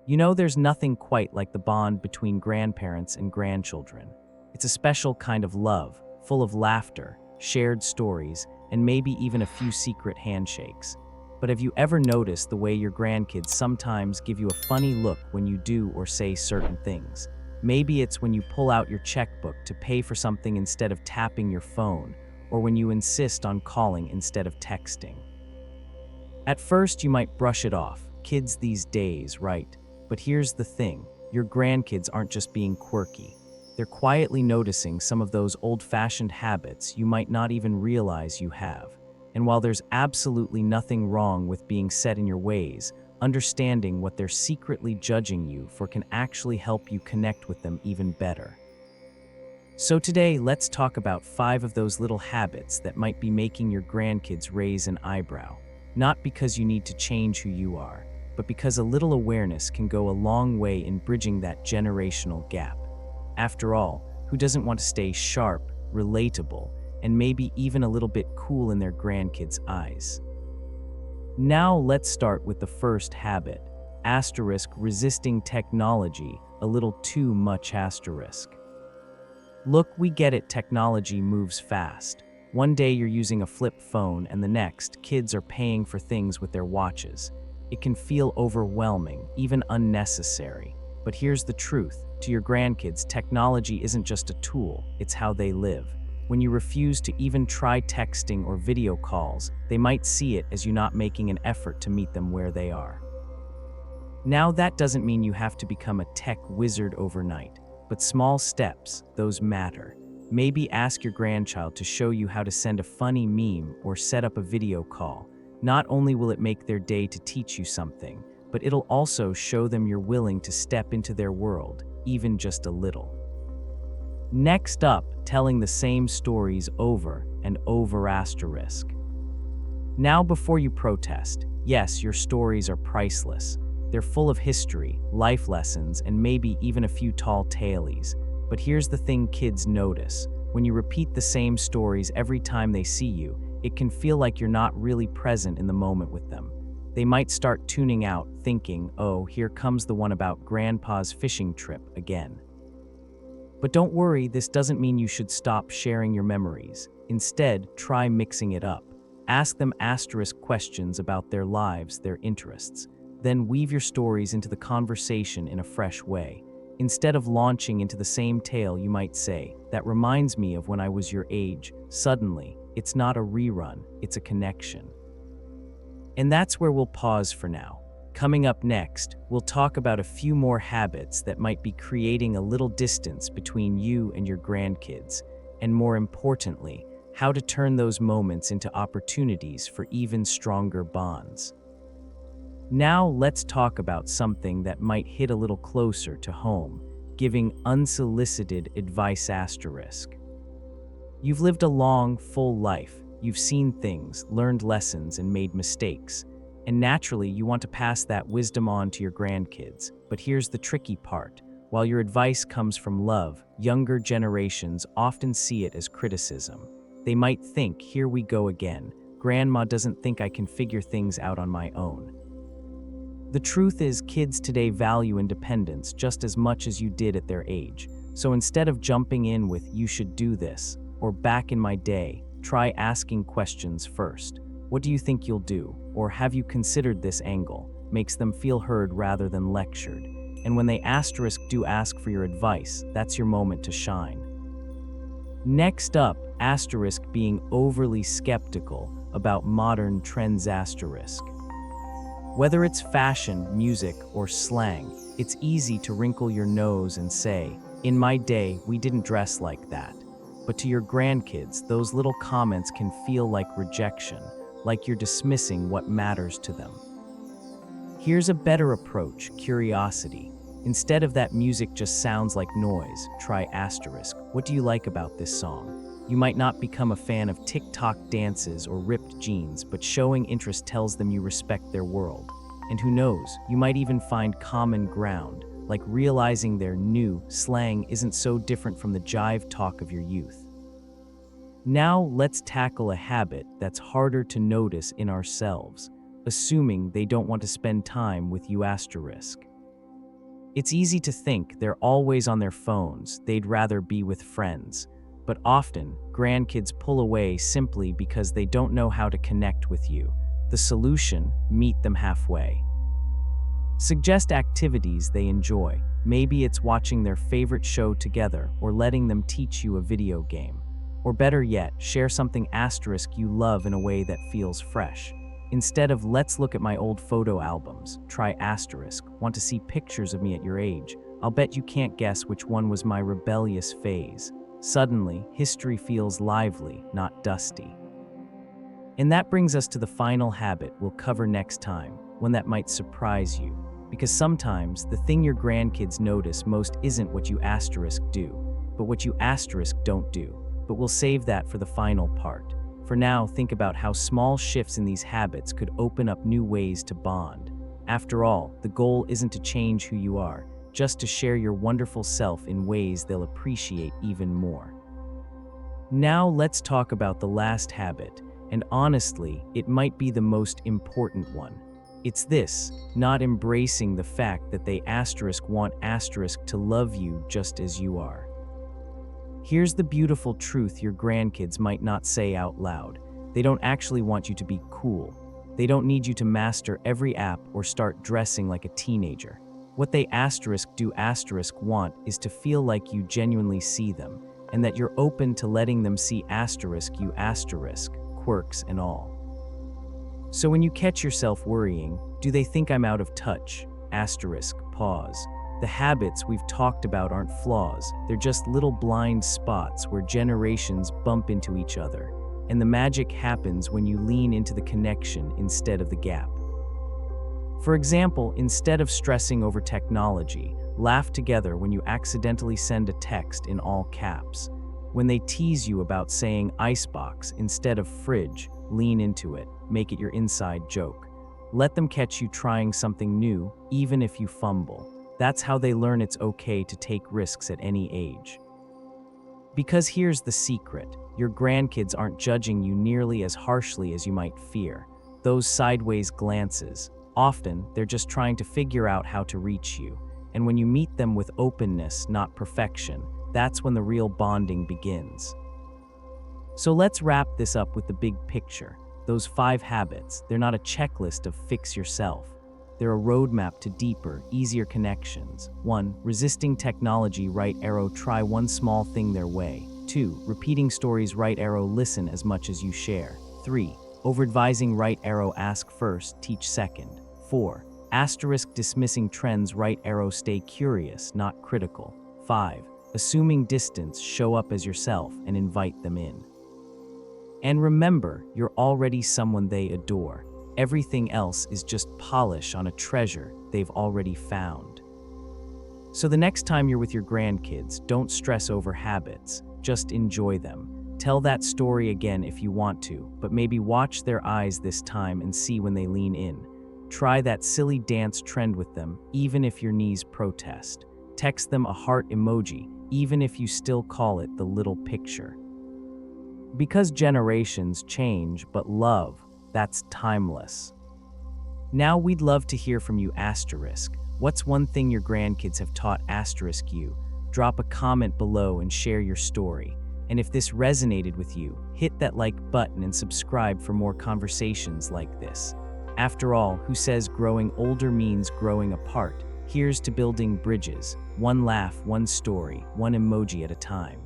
You know, there's nothing quite like the bond between grandparents and grandchildren. It's a special kind of love, full of laughter, shared stories, and maybe even a few secret handshakes. But have you ever noticed the way your grandkids sometimes give you a funny look when you do or say certain things? Maybe it's when you pull out your checkbook to pay for something instead of tapping your phone, or when you insist on calling instead of texting. At first, you might brush it off. Kids these days, right? But here's the thing, your grandkids aren't just being quirky. They're quietly noticing some of those old-fashioned habits you might not even realize you have. And while there's absolutely nothing wrong with being set in your ways, understanding what they're secretly judging you for can actually help you connect with them even better. So today, let's talk about 5 of those little habits that might be making your grandkids raise an eyebrow. Not because you need to change who you are, but because a little awareness can go a long way in bridging that generational gap. After all, who doesn't want to stay sharp, relatable, and maybe even a little bit cool in their grandkids' eyes? Now let's start with the first habit, resisting technology a little too much. Look, we get it, technology moves fast. One day you're using a flip phone and the next, kids are paying for things with their watches. It can feel overwhelming, even unnecessary. But here's the truth, to your grandkids, technology isn't just a tool, it's how they live. When you refuse to even try texting or video calls, they might see it as you not making an effort to meet them where they are. Now that doesn't mean you have to become a tech wizard overnight, but small steps, those matter. Maybe ask your grandchild to show you how to send a funny meme or set up a video call. Not only will it make their day to teach you something, but it'll also show them you're willing to step into their world, even just a little. Next up, telling the same stories over and over. Now before you protest, yes, your stories are priceless. They're full of history, life lessons, and maybe even a few tall tales. But here's the thing kids notice. When you repeat the same stories every time they see you, it can feel like you're not really present in the moment with them. They might start tuning out, thinking, oh, here comes the one about grandpa's fishing trip again. But don't worry, this doesn't mean you should stop sharing your memories. Instead, try mixing it up. Ask them questions about their lives, their interests. Then weave your stories into the conversation in a fresh way. Instead of launching into the same tale, you might say, that reminds me of when I was your age. Suddenly, it's not a rerun, it's a connection. And that's where we'll pause for now. Coming up next, we'll talk about a few more habits that might be creating a little distance between you and your grandkids, and more importantly, how to turn those moments into opportunities for even stronger bonds. Now let's talk about something that might hit a little closer to home, giving unsolicited advice. You've lived a long, full life. You've seen things, learned lessons, and made mistakes. And naturally, you want to pass that wisdom on to your grandkids. But here's the tricky part. While your advice comes from love, younger generations often see it as criticism. They might think, here we go again. Grandma doesn't think I can figure things out on my own. The truth is, kids today value independence just as much as you did at their age. So instead of jumping in with, you should do this, or back in my day, try asking questions first. What do you think you'll do? Or have you considered this angle? Makes them feel heard rather than lectured. And when they do ask for your advice, that's your moment to shine. Next up, being overly skeptical about modern trends. Whether it's fashion, music, or slang, it's easy to wrinkle your nose and say, in my day, we didn't dress like that. But to your grandkids, those little comments can feel like rejection, like you're dismissing what matters to them. Here's a better approach, curiosity. Instead of that music just sounds like noise, try what do you like about this song? You might not become a fan of TikTok dances or ripped jeans, but showing interest tells them you respect their world. And who knows, you might even find common ground, like realizing their new slang isn't so different from the jive talk of your youth. Now let's tackle a habit that's harder to notice in ourselves, assuming they don't want to spend time with you. It's easy to think they're always on their phones, they'd rather be with friends. But often, grandkids pull away simply because they don't know how to connect with you. The solution: meet them halfway. Suggest activities they enjoy. Maybe it's watching their favorite show together or letting them teach you a video game. Or better yet, share something asterisk you love in a way that feels fresh. Instead of "let's look at my old photo albums," try asterisk, "want to see pictures of me at your age? I'll bet you can't guess which one was my rebellious phase." Suddenly, history feels lively, not dusty. And that brings us to the final habit we'll cover next time, one that might surprise you. Because sometimes, the thing your grandkids notice most isn't what you asterisk do, but what you asterisk don't do. But we'll save that for the final part. For now, think about how small shifts in these habits could open up new ways to bond. After all, the goal isn't to change who you are, just to share your wonderful self in ways they'll appreciate even more. Now let's talk about the last habit, and honestly, it might be the most important one. It's this: not embracing the fact that they want to love you just as you are. Here's the beautiful truth your grandkids might not say out loud. They don't actually want you to be cool. They don't need you to master every app or start dressing like a teenager. What they want is to feel like you genuinely see them, and that you're open to letting them see you, quirks and all. So when you catch yourself worrying, "Do they think I'm out of touch?" Pause. The habits we've talked about aren't flaws, they're just little blind spots where generations bump into each other. And the magic happens when you lean into the connection instead of the gap. For example, instead of stressing over technology, laugh together when you accidentally send a text in all caps. When they tease you about saying icebox instead of fridge, lean into it, make it your inside joke. Let them catch you trying something new, even if you fumble. That's how they learn it's okay to take risks at any age. Because here's the secret: your grandkids aren't judging you nearly as harshly as you might fear. Those sideways glances, often they're just trying to figure out how to reach you. And when you meet them with openness, not perfection, that's when the real bonding begins. So let's wrap this up with the big picture. Those 5 habits, they're not a checklist of fix yourself. They're a roadmap to deeper, easier connections. 1. Resisting technology, try one small thing their way. 2. Repeating stories, listen as much as you share. 3. Over-advising, ask first, teach second. 4. Dismissing trends, stay curious, not critical. 5. Assuming distance, show up as yourself and invite them in. And remember, you're already someone they adore. Everything else is just polish on a treasure they've already found. So the next time you're with your grandkids, don't stress over habits, just enjoy them. Tell that story again if you want to, but maybe watch their eyes this time and see when they lean in. Try that silly dance trend with them, even if your knees protest. Text them a heart emoji, even if you still call it the little picture. Because generations change, but love, that's timeless. Now we'd love to hear from you, What's one thing your grandkids have taught you? Drop a comment below and share your story. And if this resonated with you, hit that like button and subscribe for more conversations like this. After all, who says growing older means growing apart? Here's to building bridges, one laugh, one story, one emoji at a time.